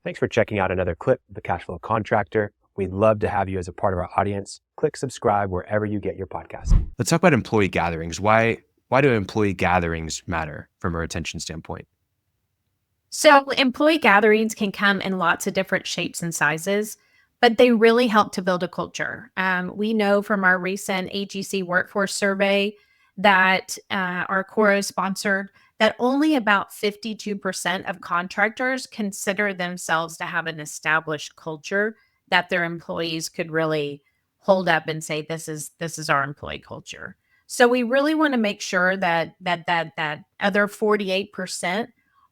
Thanks for checking out another clip of the Cashflow Contractor. We'd love to have you as a part of our audience. Click subscribe wherever you get your podcast. Let's talk about employee gatherings. Why do employee gatherings matter from a retention standpoint? So employee gatherings can come in lots of different shapes and sizes, but they really help to build a culture. We know from our recent AGC workforce survey that our Coro sponsored that only about 52% of contractors consider themselves to have an established culture that their employees could really hold up and say, this is our employee culture. So we really want to make sure that other 48%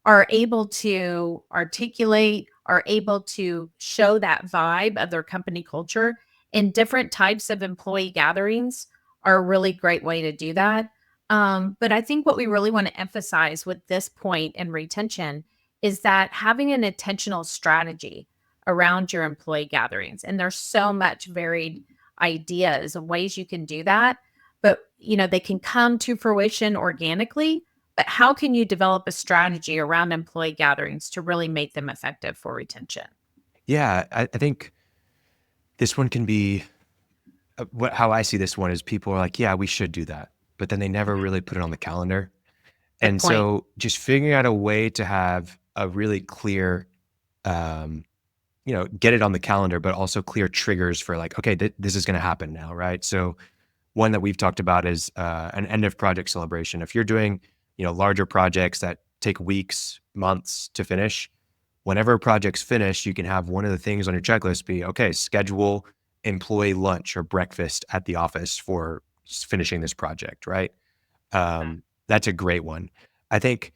are able to articulate, are able to show that vibe of their company culture. And different types of employee gatherings are a really great way to do that. But I think what we really want to emphasize with this point in retention is that having an intentional strategy around your employee gatherings. And there's so much varied ideas and ways you can do that. But they can come to fruition organically, but how can you develop a strategy around employee gatherings to really make them effective for retention? Yeah, I think this one can be how I see this one is people are like, yeah, we should do that, but then they never really put it on the calendar. Good And point. so just figuring out a way to have a really clear, get it on the calendar, but also clear triggers for like, okay, this is going to happen now, right? So one that we've talked about is an end of project celebration. If you're doing, larger projects that take weeks, months to finish, whenever a project's finished, you can have one of the things on your checklist be, okay, schedule employee lunch or breakfast at the office for finishing this project, right? That's a great one. I think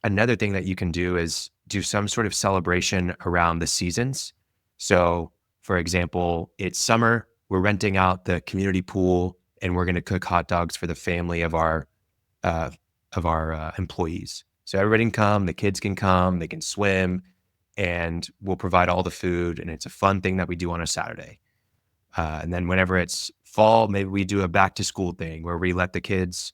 another thing that you can do is do some sort of celebration around the seasons. So, for example, it's summer, we're renting out the community pool, and we're going to cook hot dogs for the family of our employees. So everybody can come, the kids can come, they can swim, and we'll provide all the food. And it's a fun thing that we do on a Saturday. And then whenever it's fall, maybe we do a back to school thing where we let the kids,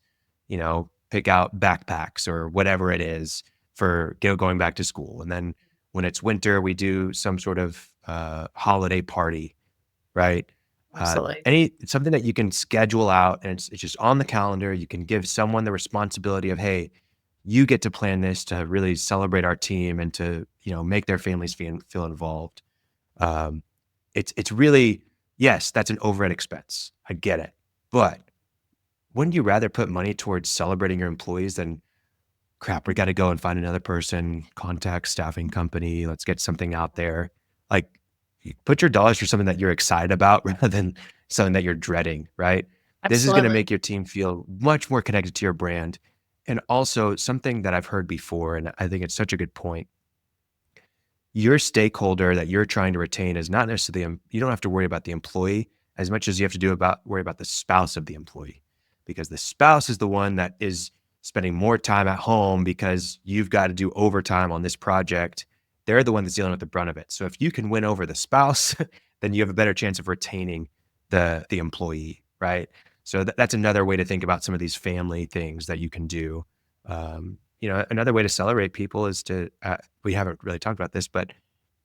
pick out backpacks or whatever it is for going back to school. And then when it's winter, we do some sort of holiday party, right? Absolutely. Something that you can schedule out and it's just on the calendar. You can give someone the responsibility of, hey, you get to plan this to really celebrate our team and to, make their families feel involved. It's really, yes, that's an overhead expense. I get it. But wouldn't you rather put money towards celebrating your employees than, crap, we got to go and find another person, contact staffing company, let's get something out there. Like, put your dollars for something that you're excited about rather than something that you're dreading, right? This is going to Absolutely. make your team feel much more connected to your brand. And also something that I've heard before, and I think it's such a good point. Your stakeholder that you're trying to retain is not necessarily, you don't have to worry about the employee as much as you have to worry about the spouse of the employee, because the spouse is the one that is spending more time at home because you've got to do overtime on this project. They're the one that's dealing with the brunt of it. So if you can win over the spouse, then you have a better chance of retaining the employee, right? So that's another way to think about some of these family things that you can do. Another way to celebrate people is to, we haven't really talked about this, but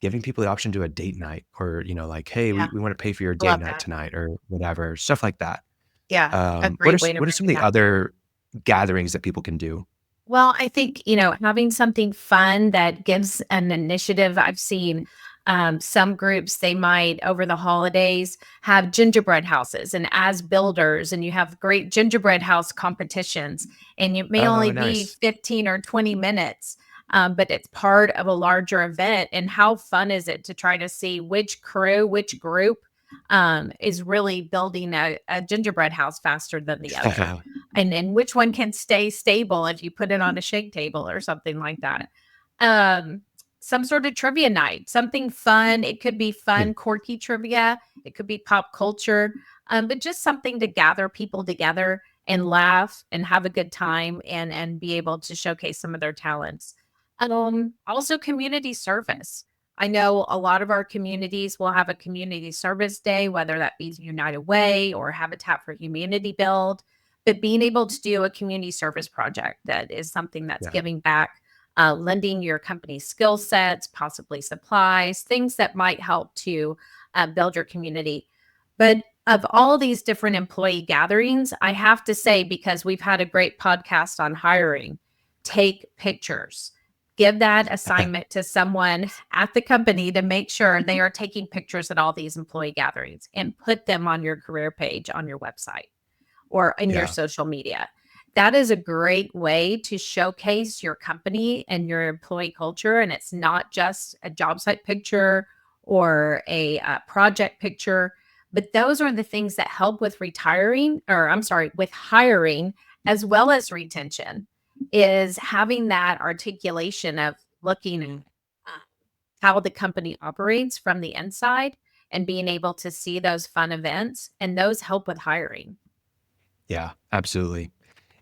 giving people the option to a date night or, like, hey, we Yeah. want to pay for your date Love night that. tonight or whatever, stuff like that. Yeah. A What great way to are bring some of it the back. other gatherings that people can do? Well, I think, having something fun that gives an initiative. I've seen some groups, they might over the holidays have gingerbread houses and as builders, and you have great gingerbread house competitions. And it may Oh, only be nice. 15 or 20 minutes, but it's part of a larger event. And how fun is it to try to see which crew, which group is really building a gingerbread house faster than the other? And which one can stay stable if you put it on a shake table or something like that. Some sort of trivia night, something fun. It could be fun, quirky trivia. It could be pop culture, but just something to gather people together and laugh and have a good time and be able to showcase some of their talents. Also community service. I know a lot of our communities will have a community service day, whether that be United Way or Habitat for Humanity Build, but being able to do a community service project that is something that's Yeah. giving back. lending your company skill sets, possibly supplies, things that might help to build your community. But of all these different employee gatherings, I have to say, because we've had a great podcast on hiring, take pictures. Give that assignment to someone at the company to make sure they are taking pictures at all these employee gatherings and put them on your career page on your website or in your Yeah. social media. That is a great way to showcase your company and your employee culture. And it's not just a job site picture or a project picture, but those are the things that help with with hiring as well as retention, is having that articulation of looking at how the company operates from the inside and being able to see those fun events, and those help with hiring. Yeah, absolutely.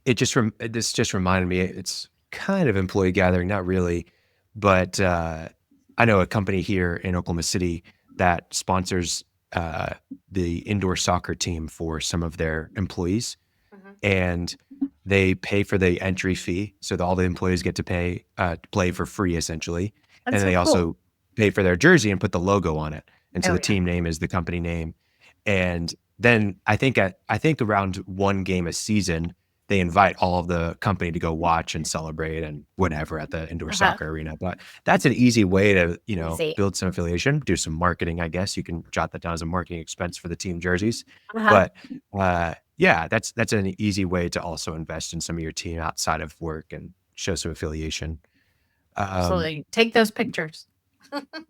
This just reminded me, it's kind of employee gathering, not really, but, I know a company here in Oklahoma City that sponsors, uh, the indoor soccer team for some of their employees, Mhm. and they pay for the entry fee, so that all the employees get to play for free, essentially, and That's then so they cool. also pay for their jersey and put the logo on it, and so Oh, the yeah. team name is the company name, and then I think around 1 game a season, they invite all of the company to go watch and celebrate and whatever at the indoor Uh-huh. soccer arena, but that's an easy way to, Easy. build some affiliation, do some marketing, I guess. You can jot that down as a marketing expense for the team jerseys, Uh-huh. but, yeah, that's an easy way to also invest in some of your team outside of work and show some affiliation. Um, Absolutely. Take those pictures.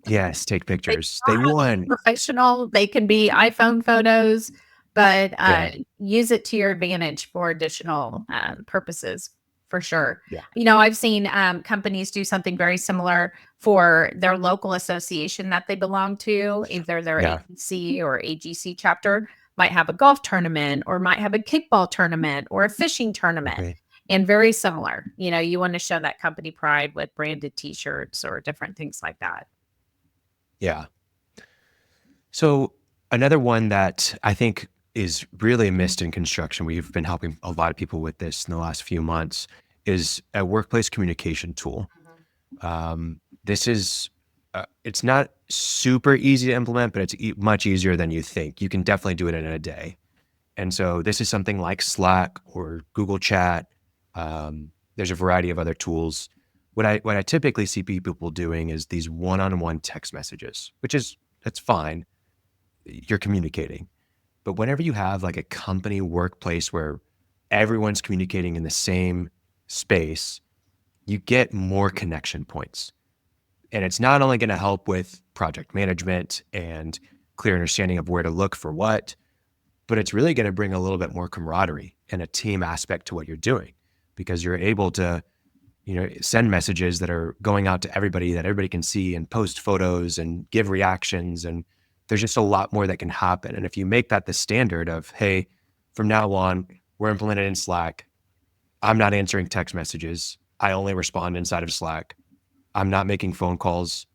yes, take They pictures. They don't have to be won. professional. They can be iPhone photos, but Yeah, use it to your advantage for additional purposes for sure. yeah, I've seen companies do something very similar for their local association that they belong to, either their yeah, APC or AGC chapter might have a golf tournament or might have a kickball tournament or a fishing tournament. okay, And very similar, you want to show that company pride with branded t-shirts or different things like that. yeah. So another one that I think is really missed in construction, we've been helping a lot of people with this in the last few months, is a workplace communication tool. This is it's not super easy to implement, but it's much easier than you think. You can definitely do it in a day. And so this is something like Slack or Google Chat. There's a variety of other tools. What I typically see people doing is these one-on-one text messages, which is that's fine. You're communicating. But whenever you have like a company workplace where everyone's communicating in the same space, you get more connection points. And it's not only going to help with project management and clear understanding of where to look for what, but it's really going to bring a little bit more camaraderie and a team aspect to what you're doing because you're able to, send messages that are going out to everybody that everybody can see and post photos and give reactions. And there's just a lot more that can happen. And if you make that the standard of, hey, from now on, we're implemented in Slack. I'm not answering text messages. I only respond inside of Slack. I'm not making phone calls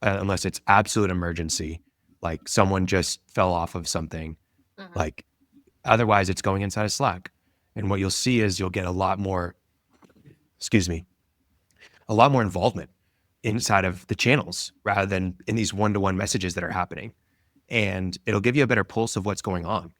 unless it's absolute emergency, like someone just fell off of something. Mhm. Like otherwise, it's going inside of Slack. And what you'll see is you'll get a lot more, excuse me, a lot more involvement inside of the channels rather than in these one-to-one messages that are happening. And it'll give you a better pulse of what's going on.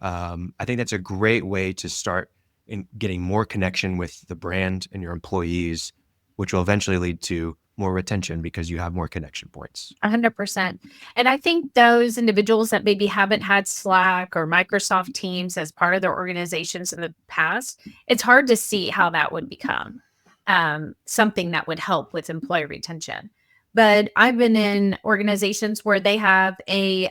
I think that's a great way to start in getting more connection with the brand and your employees, which will eventually lead to more retention because you have more connection points. 100%. And I think those individuals that maybe haven't had Slack or Microsoft Teams as part of their organizations in the past, it's hard to see how that would become something that would help with employee retention. But I've been in organizations where they have a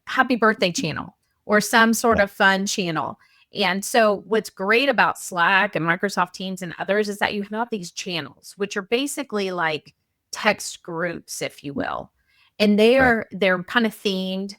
happy birthday channel or some sort Yeah. of fun channel. And so, what's great about Slack and Microsoft Teams and others is that you have these channels, which are basically like text groups, if you will. And Right. they're kind of themed.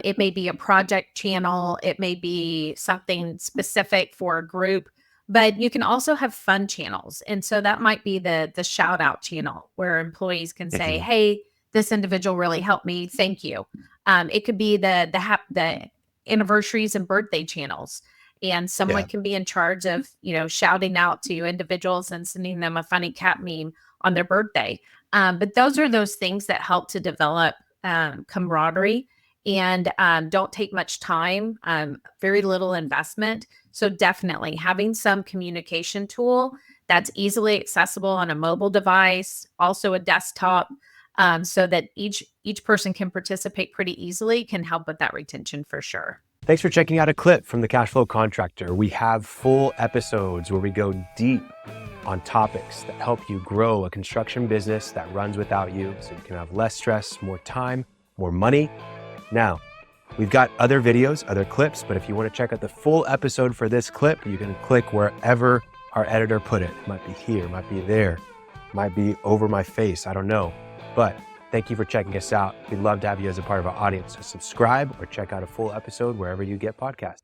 It may be a project channel, it may be something specific for a group, but you can also have fun channels. And so that might be the shout out channel where employees can say, Mhm. "Hey, this individual really helped me. Thank you." It could be the anniversaries and birthday channels. And someone Yeah. can be in charge of, shouting out to individuals and sending them a funny cat meme on their birthday. But those are those things that help to develop camaraderie and don't take much time, very little investment. So definitely having some communication tool that's easily accessible on a mobile device, also a desktop, so that each person can participate pretty easily, can help with that retention for sure. Thanks for checking out a clip from the Cashflow Contractor. We have full episodes where we go deep on topics that help you grow a construction business that runs without you, so you can have less stress, more time, more money. Now, we've got other videos, other clips, but if you want to check out the full episode for this clip, you can click wherever our editor put it. It might be here, might be there, might be over my face, I don't know. But thank you for checking us out. We'd love to have you as a part of our audience. So subscribe or check out a full episode wherever you get podcasts.